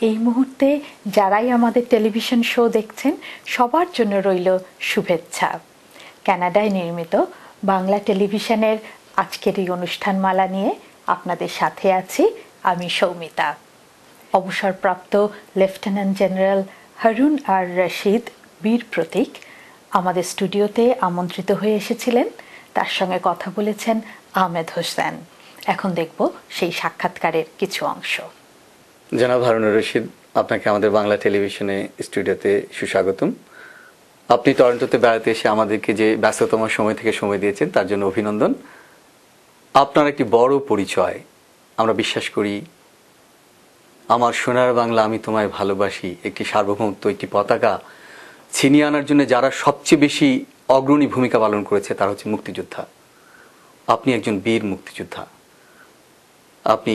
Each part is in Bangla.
এই মুহূর্তে যারাই আমাদের টেলিভিশন শো দেখছেন সবার জন্য রইল শুভেচ্ছা। কানাডায় নির্মিত বাংলা টেলিভিশনের আজকের এই অনুষ্ঠানমালা নিয়ে আপনাদের সাথে আছি আমি সৌমিতা। অবসরপ্রাপ্ত লেফটেন্যান্ট জেনারেল হারুন আর রশিদ বীর প্রতীক আমাদের স্টুডিওতে আমন্ত্রিত হয়ে এসেছিলেন। তার সঙ্গে কথা বলেছেন আহমেদ হোসেন। এখন দেখব সেই সাক্ষাৎকারের কিছু অংশ। জনাব হারুন রশিদ, আপনাকে আমাদের বাংলা টেলিভিশনে স্টুডিওতে সুস্বাগতম। আপনি টরন্টোতে বেড়াতে এসে আমাদেরকে যে ব্যস্ততম সময় থেকে সময় দিয়েছেন তার জন্য অভিনন্দন। আপনার একটি বড় পরিচয়, আমরা বিশ্বাস করি আমার সোনার বাংলা আমি তোমায় ভালোবাসি একটি সার্বভৌমত্ব, একটি পতাকা ছিনিয়ে আনার জন্য যারা সবচেয়ে বেশি অগ্রণী ভূমিকা পালন করেছে তারা হচ্ছে মুক্তিযোদ্ধা। আপনি একজন বীর মুক্তিযোদ্ধা, আপনি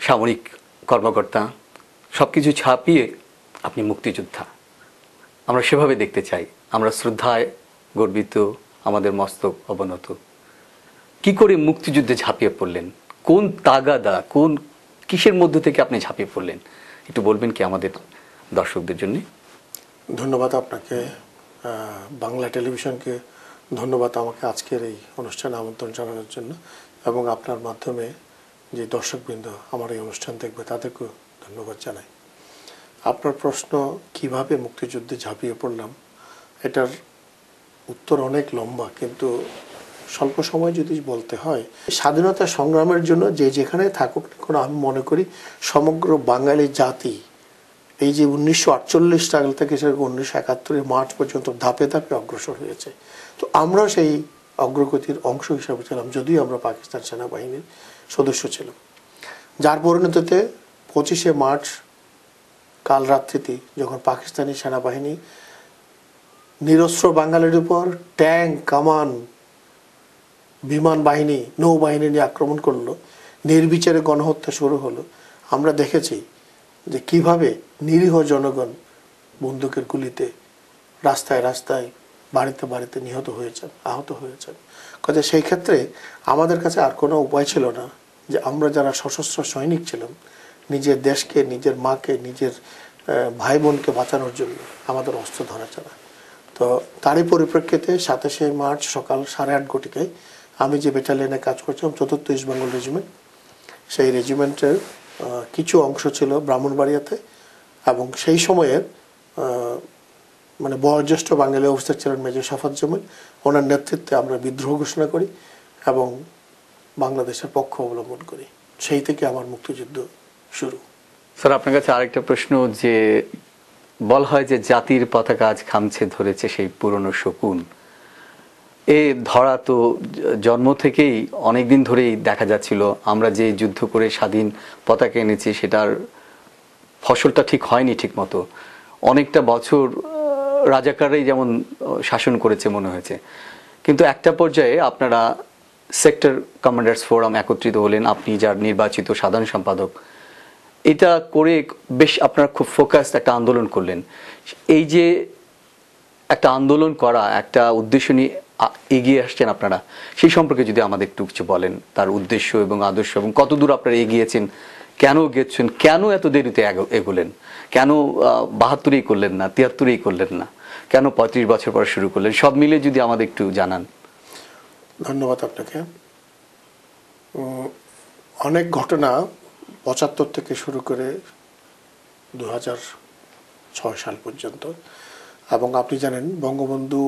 সামরিক কর্মকর্তা, সবকিছু ছাপিয়ে আপনি মুক্তিযোদ্ধা। আমরা সেভাবে দেখতে চাই, আমরা শ্রদ্ধায় গর্বিত, আমাদের মস্তক অবনত। কি করে মুক্তিযুদ্ধে ঝাঁপিয়ে পড়লেন? কোন তাগাদা, কোন কিসের মধ্য থেকে আপনি ঝাঁপিয়ে পড়লেন? একটু বলবেন কি আমাদের দর্শকদের জন্য? ধন্যবাদ আপনাকে, বাংলা টেলিভিশনকে ধন্যবাদ আমাকে আজকের এই অনুষ্ঠানে আমন্ত্রণ জানানোর জন্য, এবং আপনার মাধ্যমে যে দর্শকবৃন্দ আমার এই অনুষ্ঠান দেখবে তাদেরকেও ধন্যবাদ জানাই। আপনার প্রশ্ন কিভাবে মুক্তিযুদ্ধে ঝাঁপিয়ে পড়লাম, এটার উত্তর অনেক লম্বা, কিন্তু স্বল্প সময় যদি বলতে হয়, স্বাধীনতা সংগ্রামের জন্য যে যেখানে থাকুক না, আমি মনে করি সমগ্র বাঙালি জাতি এই যে 1948 সাল থেকে 1971 মার্চ পর্যন্ত ধাপে ধাপে অগ্রসর হয়েছে। তো আমরা সেই অগ্রগতির অংশ হিসাবে ছিলাম, যদিও আমরা পাকিস্তান সেনাবাহিনীর সদস্য ছিলাম, যার পরিণতিতে 25শে মার্চ কাল রাত্রিতে যখন পাকিস্তানি সেনাবাহিনী নিরস্ত্র বাঙালির উপর ট্যাঙ্ক, কামান, বিমান বাহিনী, নৌবাহিনী নিয়ে আক্রমণ করলো, নির্বিচারে গণহত্যা শুরু হলো। আমরা দেখেছি যে কিভাবে নিরীহ জনগণ বন্দুকের গুলিতে রাস্তায় রাস্তায়, বাড়িতে বাড়িতে নিহত হয়েছেন, আহত হয়েছেন। কাজে সেই ক্ষেত্রে আমাদের কাছে আর কোনো উপায় ছিল না যে আমরা যারা সশস্ত্র সৈনিক ছিলাম, নিজের দেশকে, নিজের মাকে, নিজের ভাই বোনকে বাঁচানোর জন্য আমাদের অস্ত্র ধরা ছাড়া। তো তারই পরিপ্রেক্ষিতে 27শে মার্চ সকাল 8:30 ঘটিকায় আমি যে ব্যাটালিয়নে কাজ করছিলাম, 4th ইস্ট বেঙ্গল রেজিমেন্ট, সেই রেজিমেন্টের কিছু অংশ ছিল ব্রাহ্মণবাড়িয়াতে, এবং সেই সময়ের মানে বয়োজ্যেষ্ঠ বাঙালি অফিসার ছিলেন মেজর শাফাত জামিল, ওনার নেতৃত্বে আমরা বিদ্রোহ ঘোষণা করি এবং বাংলাদেশের পক্ষ অবলম্বন করি। সেই থেকে আমার মুক্তিযুদ্ধ শুরু। স্যার, আপনার কাছে আরেকটা প্রশ্ন, যে বলা হয় যে জাতির পতাকা আজ খামছে ধরেছে সেই পুরনো শকুন, এ ধরা তো জন্ম থেকেই অনেকদিন ধরেই দেখা যাচ্ছিল। আমরা যে যুদ্ধ করে স্বাধীন পতাকা এনেছি সেটার ফসলটা ঠিক হয়নি ঠিক মতো। অনেকটা বছর রাজাকাররাই যেমন শাসন করেছে মনে হয়েছে, কিন্তু একটা পর্যায়ে আপনারা সেক্টর কমান্ডার্স ফোরাম একত্রিত হলেন, আপনি যার নির্বাচিত সাধারণ সম্পাদক, এটা করে বেশ আপনারা খুব ফোকাসড একটা আন্দোলন করলেন। এই যে একটা আন্দোলন করা, একটা উদ্দেশ্য নিয়ে এগিয়ে আসছেন আপনারা, সেই সম্পর্কে যদি আমাদের একটু কিছু বলেন, তার উদ্দেশ্য এবং আদর্শ, এবং কতদূর আপনারা এগিয়েছেন, কেন গেছেন, কেন এত দেরিতে এগোলেন, কেন 72-এই করলেন না, 73-এই করলেন না, কেন 35 বছর পর শুরু করলেন, সব মিলে যদি আমাদের একটু জানান। ধন্যবাদ আপনাকে। অনেক ঘটনা 75 থেকে শুরু করে 2006 সাল পর্যন্ত, এবং আপনি জানেন বঙ্গবন্ধু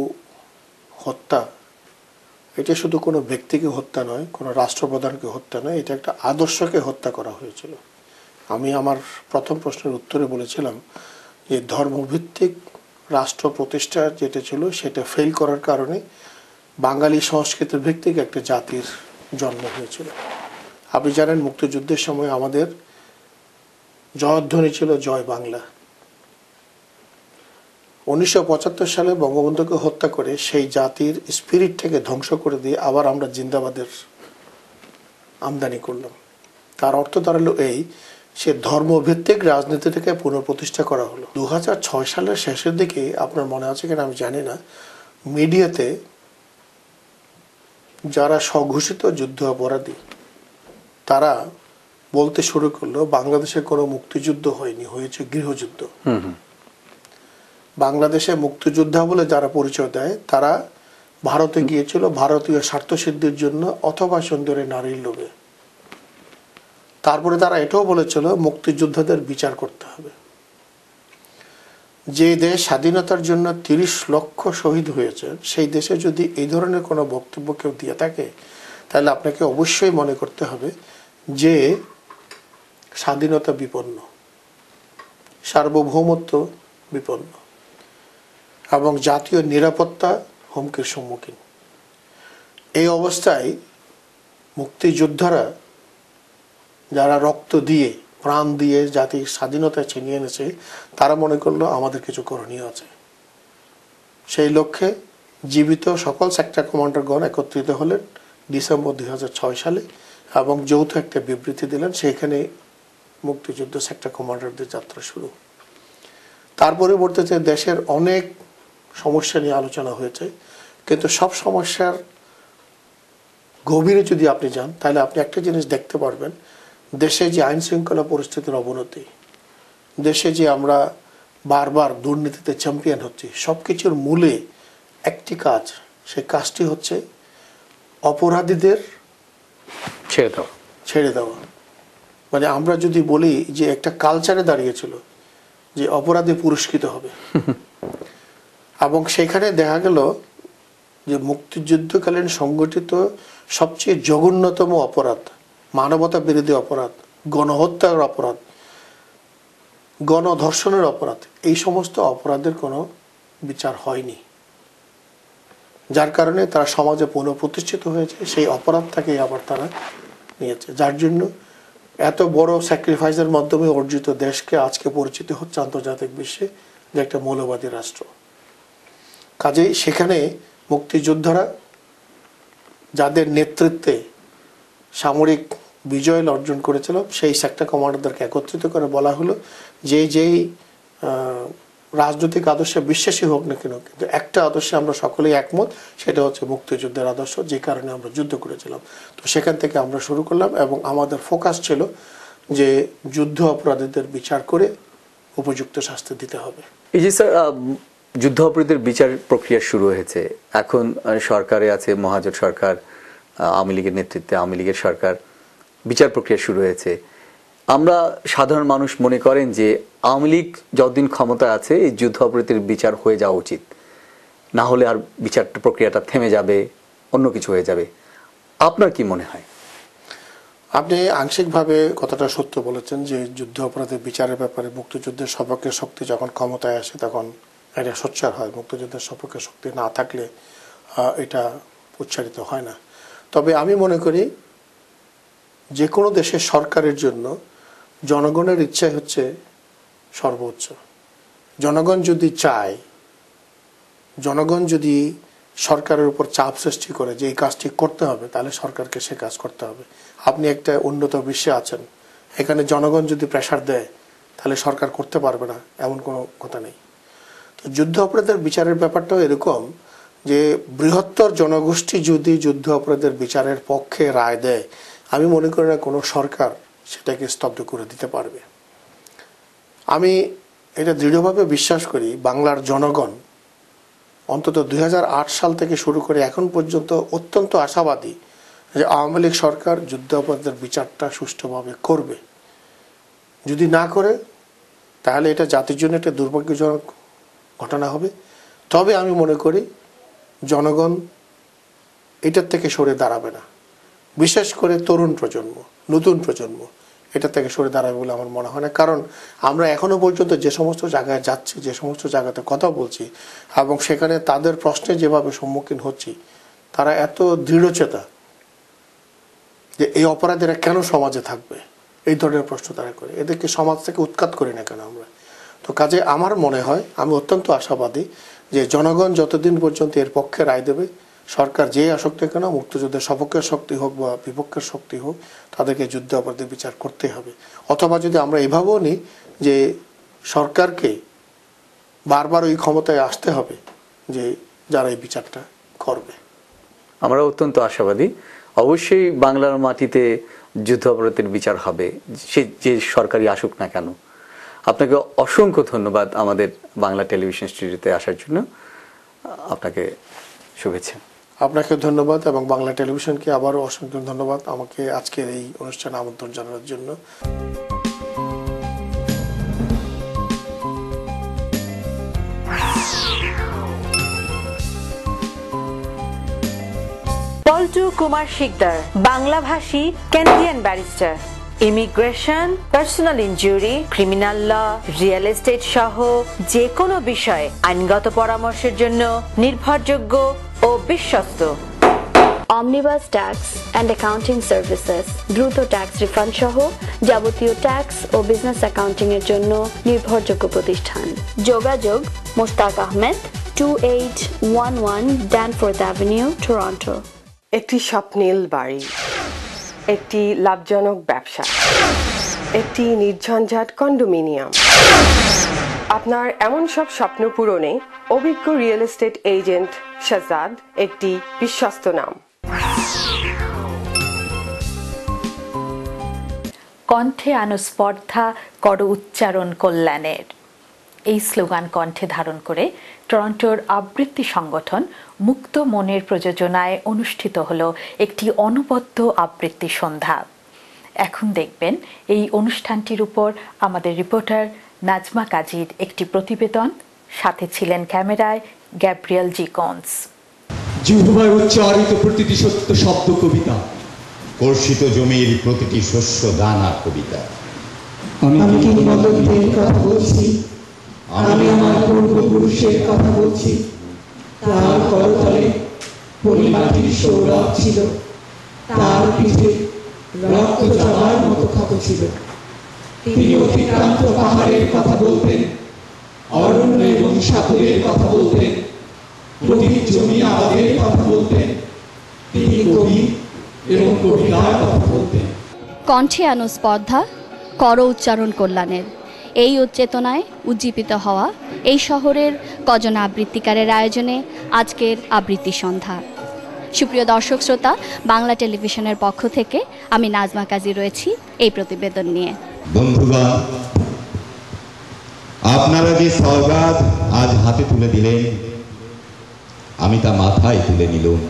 হত্যা এটা শুধু কোনো ব্যক্তিকে হত্যা নয়, কোনো রাষ্ট্রপ্রধানকে হত্যা নয়, এটা একটা আদর্শকে হত্যা করা হয়েছিল। আমি আমার প্রথম প্রশ্নের উত্তরে বলেছিলাম যে ধর্মভিত্তিক রাষ্ট্র প্রতিষ্ঠার যেটা ছিল সেটা ফেল করার কারণে বাঙালি সংস্কৃতির ভিত্তিক একটা জাতির জন্ম হয়েছিল। আপনি জানেন মুক্তিযুদ্ধের সময় আমাদের জয়ধ্বনি ছিল জয় বাংলা। 1975 সালে বঙ্গবন্ধুকে হত্যা করে সেই জাতির স্পিরিটটাকে ধ্বংস করে দিয়ে আবার আমরা জিন্দাবাদের আমদানি করলাম। তার অর্থ দাঁড়ালো এই, সে ধর্মভিত্তিক রাজনীতিটাকে পুনঃপ্রতিষ্ঠা করা হলো। 2006 সালের শেষের দিকে, আপনার মনে আছে কিনা আমি জানি না, মিডিয়াতে যারা স্বঘোষিত যুদ্ধ অপরাধী তারা বলতে শুরু করলো বাংলাদেশে কোনো মুক্তিযুদ্ধ হয়নি, হয়েছে গৃহযুদ্ধ। বাংলাদেশে মুক্তিযোদ্ধা বলে যারা পরিচয় দেয় তারা ভারতে গিয়েছিল ভারতীয় স্বার্থসিদ্ধির জন্য অথবা সুন্দরী নারীর লোভে। তারপরে তারা এটাও বলেছিল মুক্তিযোদ্ধাদের বিচার করতে হবে। যে দেশ স্বাধীনতার জন্য ৩০ লক্ষ শহীদ হয়েছে সেই দেশে যদি এই ধরনের কোনো বক্তব্য কেউ দিয়ে থাকে তাহলে আপনাকে অবশ্যই মনে করতে হবে যে স্বাধীনতা বিপন্ন, সার্বভৌমত্ব বিপন্ন এবং জাতীয় নিরাপত্তা হুমকির সম্মুখীন। এই অবস্থায় মুক্তিযোদ্ধারা যারা রক্ত দিয়ে প্রাণ দিয়ে জাতির স্বাধীনতা ছিনিয়ে এনেছে তারা মনে করলো আমাদের কিছু করণীয় আছে। সেই লক্ষ্যে জীবিত সকল সেক্টর কমান্ডারগণ একত্রিত হলেন ডিসেম্বর 2006 সালে এবং যৌথ একটা বিবৃতি দিলেন। সেইখানে মুক্তিযুদ্ধ সেক্টর কমান্ডারদের যাত্রা শুরু। তার পরিবর্তে দেশের অনেক সমস্যা নিয়ে আলোচনা হয়েছে, কিন্তু সব সমস্যার গভীরে যদি আপনি যান তাহলে আপনি একটা জিনিস দেখতে পারবেন, দেশে যে আইন শৃঙ্খলা পরিস্থিতির অবনতি, দেশে যে আমরা বারবার দুর্নীতিতে চ্যাম্পিয়ন হচ্ছি, সব কিছুর মূলে একটি কাজ, সেই কাজটি হচ্ছে অপরাধীদের ছেড়ে দেওয়া। মানে আমরা যদি বলি যে একটা কালচারে দাঁড়িয়েছিল যে অপরাধী পুরস্কৃত হবে এবং সেখানে দেখা গেল যে মুক্তিযুদ্ধকালীন সংগঠিত সবচেয়ে জঘন্যতম অপরাধ, মানবতা বিরোধী অপরাধ, গণহত্যার অপরাধ, গণধর্ষণের অপরাধ, এই সমস্ত অপরাধের কোনো বিচার হয়নি, যার কারণে তারা সমাজে পুনঃপ্রতিষ্ঠিত হয়েছে। সেই অপরাধটাকে আবার তারা নিয়েছে, যার জন্য এত বড় স্যাক্রিফাইসের মাধ্যমে অর্জিত দেশকে আজকে পরিচিত হচ্ছে আন্তর্জাতিক বিশ্বে যে একটা মৌলবাদী রাষ্ট্র। কাজেই সেখানে মুক্তিযোদ্ধারা যাদের নেতৃত্বে সামরিক বিজয় অর্জন করেছিল সেই সেক্টর কমান্ডারদেরকে একত্রিত করে বলা হলো যে যেই রাজনৈতিক আদর্শে বিশ্বাসী হোক না কেন, কিন্তু একটা আদর্শে আমরা সকলেই একমত, সেটা হচ্ছে মুক্তিযুদ্ধের আদর্শ, যে কারণে আমরা যুদ্ধ করেছিলাম। তো সেখান থেকে আমরা শুরু করলাম এবং আমাদের ফোকাস ছিল যে যুদ্ধ অপরাধীদের বিচার করে উপযুক্ত শাস্তি দিতে হবে। এই যে স্যার যুদ্ধ অপরাধীদের বিচার প্রক্রিয়া শুরু হয়েছে, এখন সরকারে আছে মহাজোট সরকার, আওয়ামী লীগের নেতৃত্বে আওয়ামী লীগের সরকার, বিচার প্রক্রিয়া শুরু হয়েছে। আমরা সাধারণ মানুষ মনে করেন যে আওয়ামী লীগ যতদিন ক্ষমতায় আছে এই যুদ্ধ অপরাধীদের বিচার হয়ে যাওয়া উচিত, না হলে আর বিচার প্রক্রিয়াটা থেমে যাবে, অন্য কিছু হয়ে যাবে। আপনার কি মনে হয়? আপনি আংশিকভাবে কথাটা সত্য বলেছেন যে যুদ্ধ অপরাধের বিচারের ব্যাপারে মুক্তিযুদ্ধের সপক্ষের শক্তি যখন ক্ষমতায় আসে তখন এটা সোচ্চার হয়, মুক্তিযুদ্ধের সপক্ষের শক্তি না থাকলে এটা উচ্চারিত হয় না। তবে আমি মনে করি যে কোনো দেশের সরকারের জন্য জনগণের ইচ্ছাই হচ্ছে সর্বোচ্চ। জনগণ যদি চায়, জনগণ যদি সরকারের উপর চাপ সৃষ্টি করে যে এই কাজটি করতে হবে, তাহলে সরকারকে সে কাজ করতে হবে। আপনি একটা উন্নত বিশ্বে আছেন, এখানে জনগণ যদি প্রেসার দেয় তাহলে সরকার করতে পারবে না, এমন কোনো কথা নেই। তো যুদ্ধ অপরাধের বিচারের ব্যাপারটাও এরকম যে বৃহত্তর জনগোষ্ঠী যদি যুদ্ধ অপরাধের বিচারের পক্ষে রায় দেয়, আমি মনে করি না কোনো সরকার সেটাকে স্তব্ধ করে দিতে পারবে। আমি এটা দৃঢ়ভাবে বিশ্বাস করি বাংলার জনগণ অন্তত 2008 সাল থেকে শুরু করে এখন পর্যন্ত অত্যন্ত আশাবাদী যে আওয়ামী লীগ সরকার যুদ্ধ অপরাধের বিচারটা সুষ্ঠুভাবে করবে। যদি না করে তাহলে এটা জাতির জন্য একটা দুর্ভাগ্যজনক ঘটনা হবে। তবে আমি মনে করি জনগণ এটার থেকে সরে দাঁড়াবে না, বিশেষ করে তরুণ প্রজন্ম, নতুন প্রজন্ম এটা থেকে সরে দাঁড়াবে বলে আমার মনে হয় না। কারণ আমরা এখনো পর্যন্ত যে সমস্ত জায়গায় যাচ্ছি, যে সমস্ত জায়গাতে কথা বলছি এবং সেখানে তাদের প্রশ্নে যেভাবে সম্মুখীন হচ্ছি, তারা এত দৃঢ়চেতা যে এই অপরাধীরা কেন সমাজে থাকবে, এই ধরনের প্রশ্ন তারা করে, এদেরকে সমাজ থেকে উৎখাত করি না কেন আমরা। তো কাজে আমার মনে হয়, আমি অত্যন্ত আশাবাদী যে জনগণ যতদিন পর্যন্ত এর পক্ষে রায় দেবে, সরকার যে আসক্ত কেন, মুক্তিযুদ্ধের সপক্ষের শক্তি হোক বা বিপক্ষের শক্তি হোক, তাদেরকে যুদ্ধ অপরাধের বিচার করতে হবে। অথবা যদি আমরা এভাবেও নিই যে সরকারকে বারবার ওই ক্ষমতায় আসতে হবে যে যারা এই বিচারটা করবে। আমরা অত্যন্ত আশাবাদী। অবশ্যই বাংলার মাটিতে যুদ্ধাপরাধের বিচার হবে, সে যে সরকারি আসুক না কেন। আপনাকে অসংখ্য ধন্যবাদ আমাদের বাংলা টেলিভিশন স্টুডিওতে আসার জন্য। আপনাকে শুভেচ্ছা। আপনাকে ধন্যবাদ এবং বাংলা টেলিভিশনকে আবারও অসংখ্য ধন্যবাদ আমাকে আজকের এই অনুষ্ঠানে আমন্ত্রণ জানানোর জন্য। পল্টু কুমার শিকদার, বাংলাভাষী Canadian barrister, immigration, personal injury, criminal law, real estate সহ যে কোনো বিষয়ে আইনগত পরামর্শের জন্য নির্ভরযোগ্য ও বিশ্বস্ত। Omnibus tax and accounting services, দ্রুত ট্যাক্স রিফান্ড সহ যাবতীয় ট্যাক্স ও বিজনেস অ্যাকাউন্টিং এর জন্য নির্ভরযোগ্য প্রতিষ্ঠান। যোগাযোগ Mushtaq Ahmed, 2811 Danforth avenue, Toronto. একটি স্বপ্নিল বাড়ি, একটি লাভজনক ব্যবসা, একটি নির্ঝঞ্ঝাট কন্ডোমিনিয়াম। আপনার এমন সব স্বপ্ন পূরণে অভিজ্ঞ রিয়েল এস্টেট এজেন্ট শাহজাদ একটি বিশ্বস্ত নাম। কণ্ঠে আনো স্পর্ধা, করো উচ্চারণ কল্যাণের, এই স্লোগান কণ্ঠে ধারণ করে টরন্টোর আবৃত্তি সংগঠন মুক্ত মনের প্রযোজনায় অনুষ্ঠিত হলো একটি অনবদ্য আবৃত্তি সন্ধ্যা। এখন দেখবেন এই অনুষ্ঠানটির উপর আমাদের রিপোর্টার নাজমা কাজীর একটি প্রতিবেদন, সাথে ছিলেন ক্যামেরায় গ্যাব্রিয়েল জি কন্স। জিহ্বায় উচ্চারিত প্রতিটি সত্য শব্দ কবিতা, কর্ষিত জমির প্রতিটি শস্য দানা কবিতা। আমি কিংবদন্তির কথা বলছি, আমি আমার পূর্বপুরুষের কথা বলছি। তার করতলে পরিমাটির সৌরভ ছিল, তার পিঠে রক্ত জমার মতো ক্ষত ছিল। তিনি অতিক্রান্ত পাহাড়ের কথা বলতেন, অরণ্য এবং সাগরের কথা বলতেন, প্রতি জমি আবাদের কথা বলতেন। তিনি কবি এবং কবিতার কথা বলতেন। কণ্ঠে আনো স্পর্ধা, কর উচ্চারণ কল্যাণের, এই উচ্চেতনায় উজ্জীবিত হওয়া এই শহরের কজন আবৃত্তিকারের আয়োজনে আজকের আবৃত্তি সন্ধ্যা। সুপ্রিয় দর্শক শ্রোতা, বাংলা টেলিভিশনের পক্ষ থেকে আমি নাজমা কাজী রয়েছি এই প্রতিবেদন নিয়ে। বন্ধুগণ, আপনারা যে সওগাত আজ হাতে তুলে দিলেন, আমি তা মাথায় তুলে নিলাম।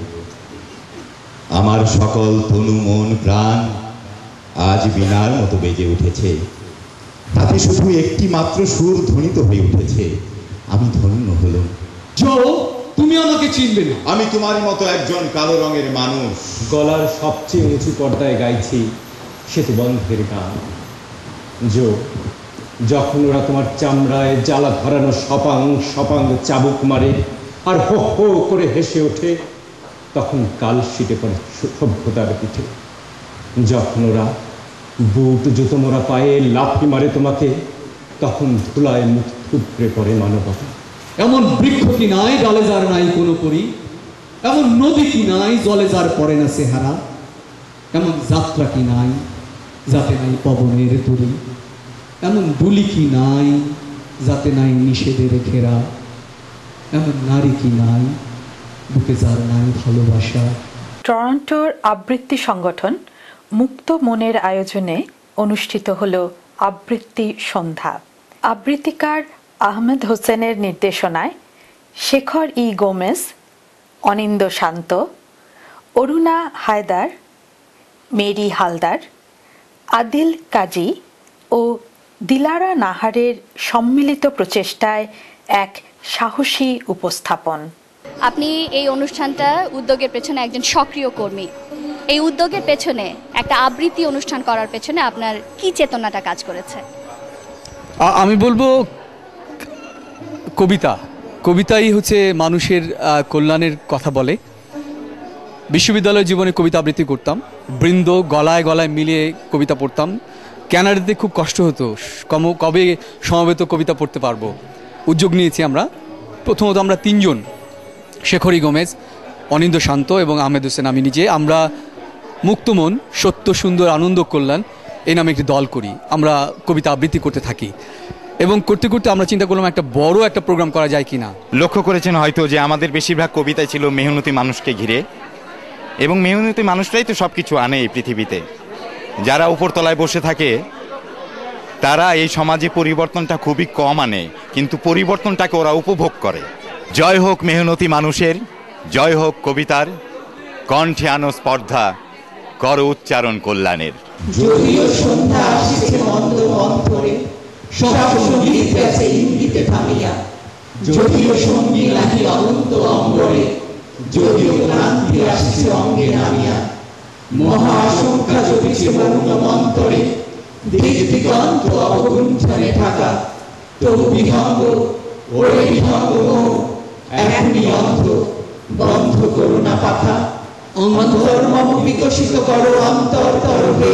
আমার সকল তনু মন প্রাণ আজ বীণার মতো বেজে উঠেছে। তাতে শুধু একটি মাত্র সুর ধ্বনিত হয়ে উঠেছে। আমি ধন্য হলাম। জো, তুমি আমাকে চিনবে না। আমি তোমারই মতো একজন কালো রঙের মানুষ। গলার সবচেয়ে উঁচু পর্দায় গাইছি সেতুবন্ধের গান। জো, যখন ওরা তোমার চামড়ায় জ্বালা ধরানো সপাং সপাং চাবুক মারে আর হো হো করে হেসে ওঠে, তখন কাল শিটে পড়ে সভ্যতার পিঠে। যখন ওরা বুট জুতো মোড়া পায়ে লাফি মারে তোমাকে, তখন ধুলায় মুখ থুবড়ে পড়ে মানবতা। এমন বৃক্ষ কি নাই ডালে যার নাই কোনো পরি, এমন নদী কি নাই জলে যার পড়ে না চেহারা, এমন যাত্রা কি নাই যাতে নাই পবনের তরি, এমন বুলি কি নাই যাতে নাই নিষেধের ঘেরা, এমন নারী কি নাই বুকে যার নাই ভালোবাসা। টরন্টোর আবৃত্তি সংগঠন মুক্ত মনের আয়োজনে অনুষ্ঠিত হলো আবৃত্তি সন্ধ্যা। আবৃত্তিকার আহমেদ হোসেনের নির্দেশনায় শেখর ই গোমেজ, অনিন্দ শান্ত, অরুণা হায়দার, মেরি হালদার, আদিল কাজী ও দিলারা নাহারের সম্মিলিত প্রচেষ্টায় এক সাহসী উপস্থাপন। আপনি এই অনুষ্ঠানটা উদ্যোগের পেছনে একজন সক্রিয় কর্মী। এই উদ্যোগের পেছনে, একটা আবৃত্তি অনুষ্ঠান করার পেছনে আপনার কি চেতনাটা কাজ করেছে? আমি বলবো কবিতাই হচ্ছে মানুষের কল্যাণের কথা বলে। বিশ্ববিদ্যালয় জীবনে কবিতা আবৃত্তি করতাম, বৃন্দ গলায় গলায় মিলিয়ে কবিতা পড়তাম। ক্যানাডাতে খুব কষ্ট হতো, কবে সমবেত কবিতা পড়তে পারবো। উদ্যোগ নিয়েছি আমরা। প্রথমত আমরা তিনজন, শেখর ই গোমেজ, অনিন্দ শান্ত এবং আহমেদ হোসেন, আমি নিজে, আমরা মুক্তমন সত্য সুন্দর আনন্দ কল্যাণ এই নামে একটি দল করি। আমরা কবিতা আবৃত্তি করতে থাকি এবং করতে করতে আমরা চিন্তা করলাম একটা বড় একটা প্রোগ্রাম করা যায় কিনা। লক্ষ্য করেছেন হয়তো যে আমাদের বেশিরভাগ কবিতাই ছিল মেহনতি মানুষকে ঘিরে, এবং মেহনতি মানুষরাই তো সব কিছু আনে এই পৃথিবীতে। যারা উপরতলায় বসে থাকে তারা এই সমাজে পরিবর্তনটা খুবই কম আনে, কিন্তু পরিবর্তনটাকে ওরা উপভোগ করে। জয় হোক মেহনতি মানুষের, জয় হোক কবিতার, কণ্ঠে আনো স্পর্ধা, কর উচ্চারণ কল্যাণের। যদিও সন্ধ্যা আসিছে মন্দ অন্তরে, সব সঙ্গীত গেছে ইঙ্গিতে থামিয়া, যদিও সঙ্গী নাহি অনন্ত অম্বরে, যদিও ক্লান্তি আসিছে অঙ্গে নামিয়া, মহা আশঙ্কা জপিছে মৌন মন্তরে, দিক দিগন্ত অবগুণ্ঠনে ঢাকা, তবু বিহঙ্গ ওরে বিহঙ্গ এখনই অন্ধ, বন্ধ করো না পাখা। অন্তর্মম বিকশিত করো অন্তর তরফে,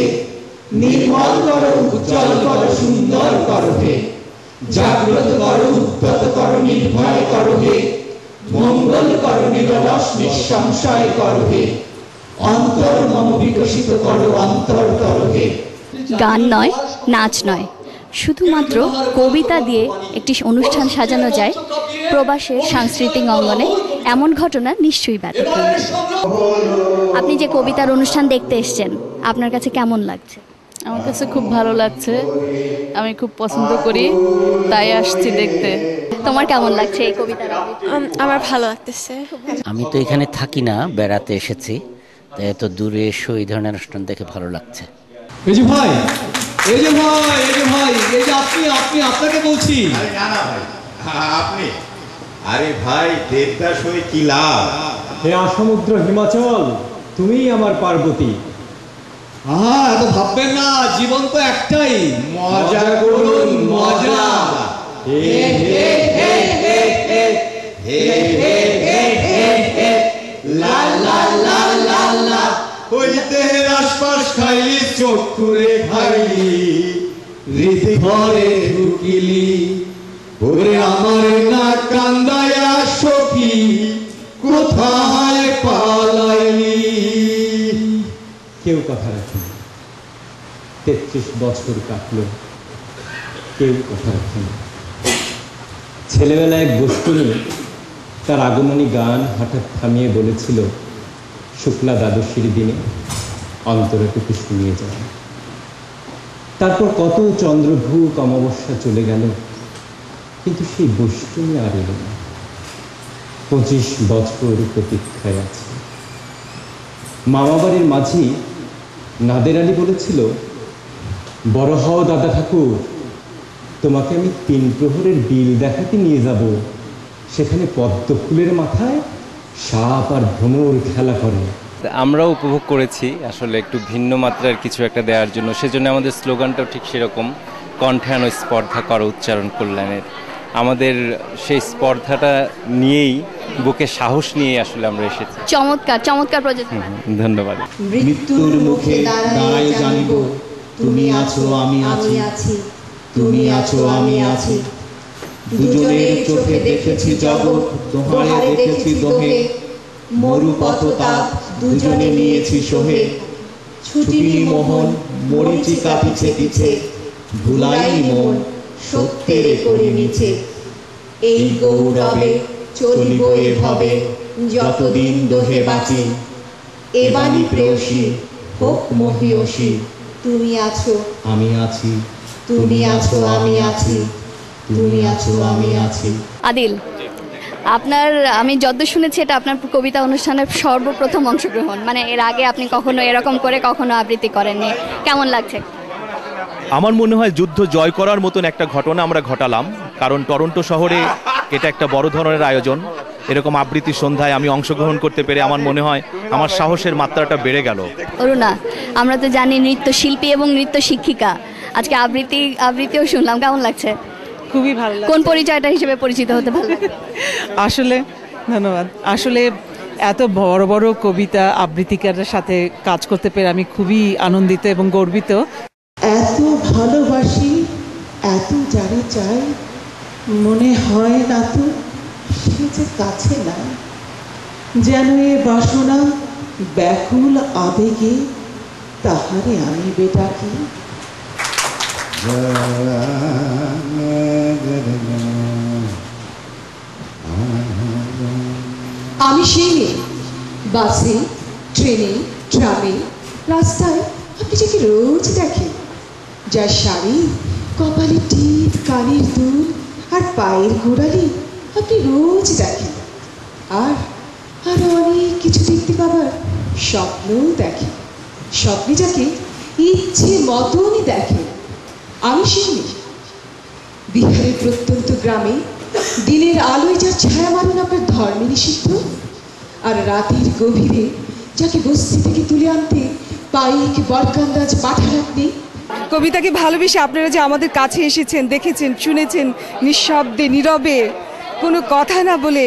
নির্মল করো উজ্জ্বল করো সুন্দর করো হে, জাগ্রত করো উদ্যত করো নির্ভয় করো হে, মঙ্গল করো নিরলস নিঃসংশয় করো হে, অন্তর্মম বিকশিত করো অন্তর তরফে। গান নয়, নাচ নয়, শুধুমাত্র কবিতা দিয়ে একটি অনুষ্ঠান সাজানো যায় প্রবাসের সাংস্কৃতিক অঙ্গনে, এমন ঘটনা নিশ্চয়ই ব্যতিক্রম। আপনি যে কবিতার অনুষ্ঠান দেখতে এসেছেন, আপনার কাছে কেমন লাগছে? আমার কাছে খুব ভালো লাগছে, আমি খুব পছন্দ করি, তাই আসছি দেখতে। তোমার কেমন লাগছে এই কবিতার? আমার ভালো লাগতেছে। আমি তো এখানে থাকি না, বেড়াতে এসেছি, তাই এত দূরে এসে এই ধরনের অনুষ্ঠান দেখে ভালো লাগছে। এই যে ভাই, এই যে ভাই, এই যে ভাই, এই যে আপনি আপনাকে বলছি। আপনি? আরে ভাই, দেবদাস হয়ে কি লাভ? হে সমুদ্র হিমাচল, তুমিই আমার পার্বতী। এত ভাববেন না, জীবন তো একটাই, মজা করুন মজা। ওই দেহের আশপাশ খাইলি, চক্ষুরে খাইলি, রীতি ঘরে ঢুকিলি, ওরে আমার না কান্দায়া সখী, কোথায় পালাইলি? কেউ কথা রাখেনি, 33 বছর কাটলো, কেউ কথা রাখেনি। ছেলেবেলায় এক গোষ্ঠী তার আগমনী গান হঠাৎ থামিয়ে বলেছিল, শুক্লা দ্বাদশীর দিনে অন্তরটুকু শুনিয়ে যাবে। তারপর কত চন্দ্রভূক অমাবস্যা চলে গেল, কিন্তু সেই বৈষ্ণবী আর এলো না। 25 বছর প্রতীক্ষায় আছে। মামাবাড়ির মাঝি নাদের আলী বলেছিল, বড় হও দাদা ঠাকুর, তোমাকে আমি 3 প্রহরের বিল দেখাতে নিয়ে যাব, সেখানে পদ্ম ফুলের মাথায় সাপ আর ভ্রমর খেলা করে। আমরাও উপভোগ করেছি আসলে একটু ভিন্ন মাত্রার কিছু একটা দেওয়ার জন্য, সেজন্য আমাদের স্লোগানটাও ঠিক সেরকম, কণ্ঠে আনো স্পর্ধা করো উচ্চারণ কল্যাণের। আমাদের সেই স্পর্ধাটা নিয়েই, বুকে সাহস নিয়ে আসলে আমরা এসেছি। চমৎকার চমৎকার প্রজেক্ট। ধন্যবাদ। মৃত্যুর মুখে দাঁড়াই জানিব, তুমি আছো আমি আছি, তুমি আছো আমি আছি, দুজনের চোখে দেখেছি জগৎ, দোহারে দেখেছি দোহে, মরু পথতাপ দুজনে নিয়েছি সোহে, ছুটিনি মোহন মরিচিকা পিছে পিছে, ভুলাই মন সত্যের করে নিচে, এই গৌরবে চলিব এভাবে যতদিন দোহে বাঁচি, এবানি প্রেয়সী হোক মহিয়সী, তুমি আছো আমি আছি, তুমি আছো আমি আছি, তুমি আছো আমি আছি। আদিল, আপনার, আমি যতদূর শুনেছি এটা আপনার কবিতা অনুষ্ঠানের সর্বপ্রথম অংশগ্রহণ, মানে এর আগে আপনি কখনো এরকম করে কখনো আবৃত্তি করেননি, কেমন লাগছে? আমার মনে হয় যুদ্ধ জয় করার মতন একটা ঘটনা আমরা ঘটালাম, কারণ টরন্টো শহরে এটা একটা বড় ধরনের আয়োজন। এরকম আবৃত্তি সন্ধ্যায় আমি অংশগ্রহণ করতে পেরে আমার মনে হয় আমার সাহসের মাত্রাটা বেড়ে গেল। অরুণা, আমরা তো জানি নৃত্যশিল্পী এবং নৃত্য শিক্ষিকা, আজকে আবৃত্তিও শুনলাম, কেমন লাগছে? খুবই ভালো লাগছে। কোন পরিচয়টা হিসেবে পরিচিত হতে ভালো লাগে? আসলে ধন্যবাদ। আসলে এত বড় বড় কবিতা আবৃত্তিকারের সাথে কাজ করতে পেরে আমি খুবই আনন্দিত এবং গর্বিত। এত ভালোবাসি, এত যারে চাই, মনে হয় না তো সে যে কাছে না, যেন এ বাসনা ব্যাকুল আবেগে তাহারে আমি বেটাকি। আমি সেই মেয়ে, বাসে ট্রেনে ট্রামে রাস্তায় আমি এটাকে রোজ দেখেন, যার শাড়ি, কপালে টিপ, কানের দুল আর পায়ের গোড়ালি আপনি রোজ দেখেন। আর আরো অনেক কিছু দেখতে পাবার স্বপ্নও দেখেন। স্বপ্নে যাকে ইচ্ছে মতনই দেখেন। আমি শুনি বিহারের প্রত্যন্ত গ্রামে দিনের আলোয় যার ছায়া মারণ আপনার ধর্মে নিষিদ্ধ, আর রাতের গভীরে যাকে বস্তি থেকে তুলে আনতে পাইক বরকান্দাজ পাঠান আপনি। কবিতাকে ভালোবেসে আপনারা যে আমাদের কাছে এসেছেন, দেখেছেন, শুনেছেন, নিঃশব্দে নীরবে কোনো কথা না বলে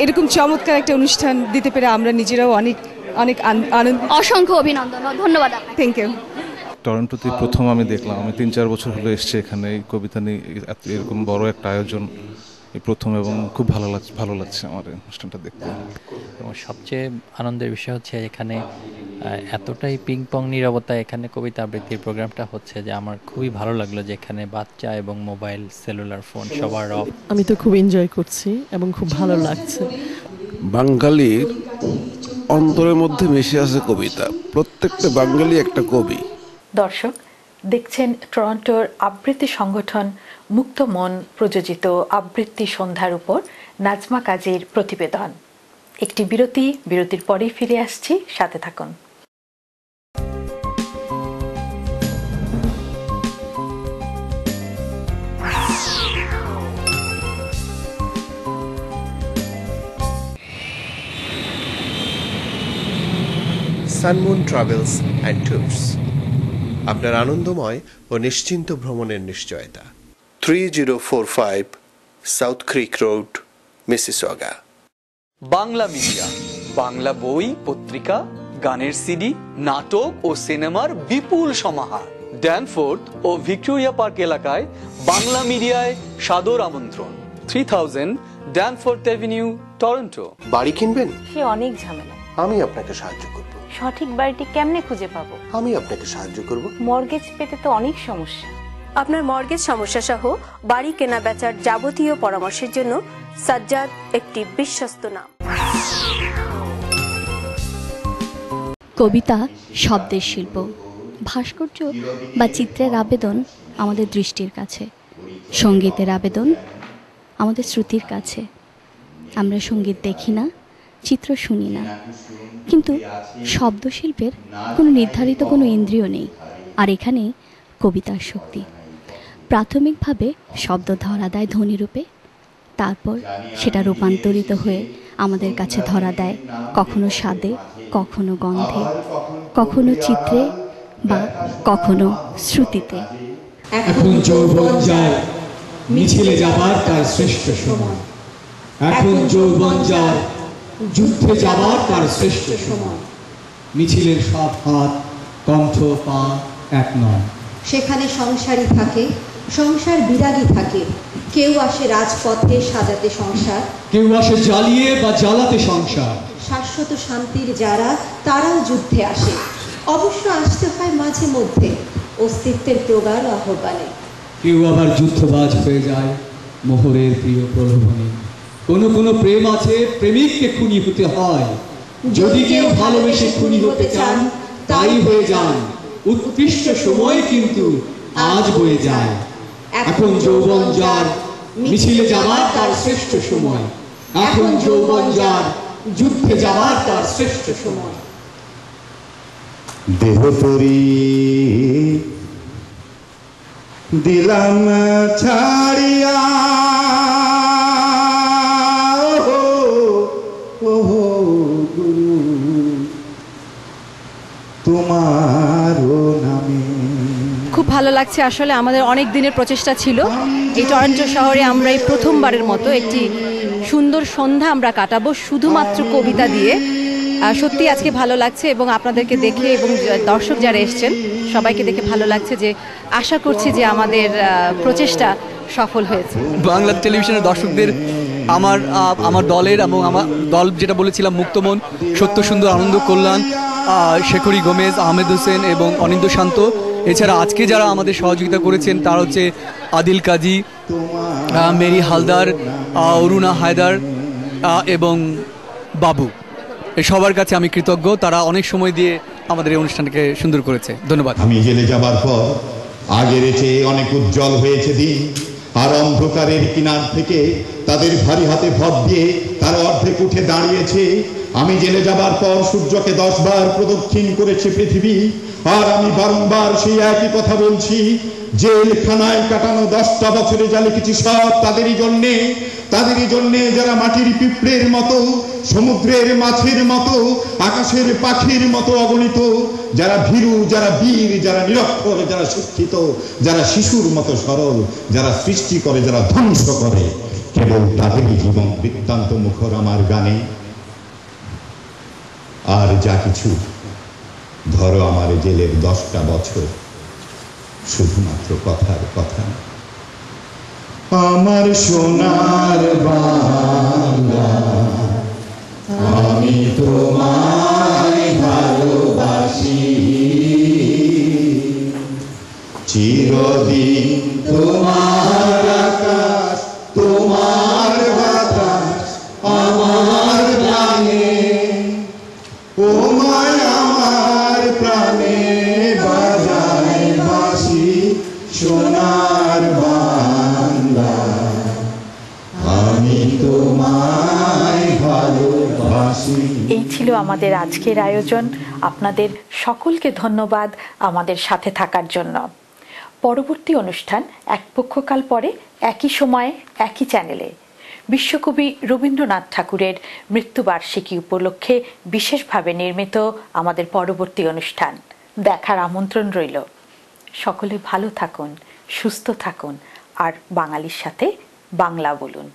এরকম চমৎকার একটা অনুষ্ঠান দিতে পেরে আমরা নিজেরাও অনেক অনেক আনন্দ। অসংখ্য অভিনন্দন, ধন্যবাদ। Thank you. টরন্টোতে প্রথম আমি দেখলাম, আমি 3-4 বছর হলো এসছি এখানে। এই কবিতা নিয়ে এরকম বড় একটা আয়োজন এই প্রথম, এবং খুব ভালো লাগছে আমার এই অনুষ্ঠানটা দেখতে। এবং সবচেয়ে আনন্দের বিষয় হচ্ছে এখানে এতটাই পিং পং নীরবতা এখানে কবিতা আবৃত্তির প্রোগ্রামটা হচ্ছে যে আমার খুবই ভালো লাগলো যে এখানে বাচ্চা এবং মোবাইল, সেলুলার ফোন সবার অফ। আমি তো খুব এনজয় করছি এবং খুব ভালো লাগছে। বাঙালির অন্তরের মধ্যে মিশে আছে কবিতা, প্রত্যেকটা বাঙালি একটা কবি। দর্শক দেখছেন টরন্টোর আবৃত্তি সংগঠন মুক্ত মন প্রযোজিত আবৃত্তি সন্ধ্যার উপর নাজমা কাজীর প্রতিবেদন। একটি বিরতির পরেই ফিরে আসছি, সাথে থাকুন। সানমুন ট্রাভেলস অ্যান্ড ট্যুরস, আপনার আনন্দময় ও নিশ্চিন্ত ভ্রমণের নিশ্চয়তা। 3045 South Creek Road, Mississauga. Bangla media, Bangla বই, পত্রিকা, গানের সিডি, নাটক ও সিনেমার বিপুল সমাহার। ড্যানফোর্থ ও ভিক্টোরিয়া পার্ক এলাকায় বাংলা মিডিয়ায় সাদর আমন্ত্রণ। 3000 ড্যানফোর্থ অ্যাভিনিউ, টরন্টো। বাড়ি কিনবেন? সে অনেক ঝামেলা। আমি আপনাকে সাহায্য করব। সঠিক বাড়িটি কেমনে খুঁজে পাবো? আমি আপনাকে সাহায্য করব। মর্গেজ পেতে তো অনেক সমস্যা। আপনার মর্গেজ সমস্যা সহ বাড়ি কেনা বেচার যাবতীয় পরামর্শের জন্য সাজ্জাদ একটি বিশ্বস্ত নাম। কবিতা শব্দের শিল্প, ভাস্কর্য বা চিত্রের আবেদন আমাদের দৃষ্টির কাছে, সঙ্গীতের আবেদন আমাদের শ্রুতির কাছে। আমরা সঙ্গীত দেখি না, চিত্র শুনি না, কিন্তু শব্দশিল্পের কোনো নির্ধারিত কোনো ইন্দ্রিয় নেই। আর এখানে কবিতার শক্তি। প্রাথমিকভাবে শব্দ ধরা দেয় ধ্বনিরূপে, তারপর সেটা রূপান্তরিত হয়ে আমাদের কাছে ধরা দেয় কখনো স্বাদে, কখনো গন্ধে, কখনো চিত্রে বা কখনো শ্রুতিতে। এখন যৌবন যায় মিছিলে যাবার তার শ্রেষ্ঠ সময়। এখন যৌবন যায় যুদ্ধে যাবার তার শ্রেষ্ঠ সময়। মিছিলের সব হাত, কণ্ঠ, পা এক নয়। সেখানে সংসারী থাকে, সংসার বিরাগী থাকে। কেউ আসে রাজপথে সাজাতে সংসার, কেউ আসে জ্বালিয়ে বা জ্বালাতে সংসার। শাশ্বত শান্তির যারা, তারাও যুদ্ধে আসে। অবশ্য আসতে হয় মাঝে মধ্যে অস্তিত্বের প্রগাঢ় আহ্বানে। কেউ আবার যুদ্ধবাজ হয়ে যায় মোহরের প্রিয় প্রলোভনে। কোনো প্রেম আছে প্রেমিককে খুনি হতে হয়। যদি কেউ ভালোবেসে খুনি হতে চান, তাই হয়ে যান। উৎকৃষ্ট সময় কিন্তু আজ বয়ে যায়। এখন যৌবন যার মিছিলে যাবার তার শ্রেষ্ঠ সময়। এখন যৌবন যার যুদ্ধে যাবার তার শ্রেষ্ঠ সময়। দেহ তরি দিলাম ছাড়িয়া, খুব ভালো লাগছে। আসলে আমাদের অনেক দিনের প্রচেষ্টা ছিল এই টরন্টো শহরে আমরা এই প্রথমবারের মতো একটি সুন্দর সন্ধ্যা আমরা কাটাবো শুধুমাত্র কবিতা দিয়ে। সত্যি আজকে ভালো লাগছে এবং আপনাদেরকে দেখে এবং দর্শক যারা এসছেন সবাইকে দেখে ভালো লাগছে। যে আশা করছি যে আমাদের প্রচেষ্টা সফল হয়েছে। বাংলা টেলিভিশনের দর্শকদের আমার দলের এবং আমার দল যেটা বলেছিলাম মুক্তমন, সত্য সুন্দর আনন্দ কল্যাণ, শেখরি গোমেজ, আহমেদ হোসেন এবং অনিন্দ শান্ত, এছাড়া আজকে যারা আমাদের সহযোগিতা করেছেন তারা হচ্ছে আদিল কাজী, মেরি হালদার, অরুণা হায়দার এবং বাবু। সবার কাছে আমি কৃতজ্ঞ। তারা অনেক সময় দিয়ে আমাদের এই অনুষ্ঠানটাকে সুন্দর করেছে। ধন্যবাদ। আমি জেলে যাবার পর আগের চেয়ে অনেক উজ্জ্বল হয়েছে দিন, আর অন্ধকারের কিনার থেকে তাদের ভারী হাতে ভর দিয়ে তারা অর্ধেক উঠে দাঁড়িয়েছে। আমি জেলে যাবার পর সূর্যকে 10 বার প্রদক্ষিণ করেছে পৃথিবী, আর আমি বারংবার সেই একই কথা বলছি, জেলখানায় কাটানো 10টা বছরে যা লিখেছি সব তাদেরই জন্যে যারা মাটির পিঁপড়ের মতো, সমুদ্রের মাছের মতো, আকাশের পাখির মতো অগণিত, যারা ভীরু, যারা বীর, যারা নিরক্ষর, যারা শিক্ষিত, যারা শিশুর মতো সরল, যারা সৃষ্টি করে, যারা ধ্বংস করে, কেবল তাদেরই জীবন বৃত্তান্ত মুখর আমার গানে। আর যা কিছু, ধরো আমার জেলের 10টা বছর শুধুমাত্র কথার কথা। আমার সোনার বাংলা, আমি তোমায় ভালোবাসি, চিরদিন তোমার আকাশ, তোমার বাতাস আমার প্রাণে, ও মায় আমার প্রাণে বাজায় বাঁশি, সোনার বাংলা, আমি তোমায় ভালোবাসি। এই ছিল আমাদের আজকের আয়োজন। আপনাদের সকলকে ধন্যবাদ আমাদের সাথে থাকার জন্য। পরবর্তী অনুষ্ঠান এক পক্ষকাল পরে একই সময়ে একই চ্যানেলে বিশ্বকবি রবীন্দ্রনাথ ঠাকুরের মৃত্যুবার্ষিকী উপলক্ষে বিশেষভাবে নির্মিত আমাদের পরবর্তী অনুষ্ঠান দেখার আমন্ত্রণ রইল। সকলে ভালো থাকুন, সুস্থ থাকুন, আর বাঙালির সাথে বাংলা বলুন।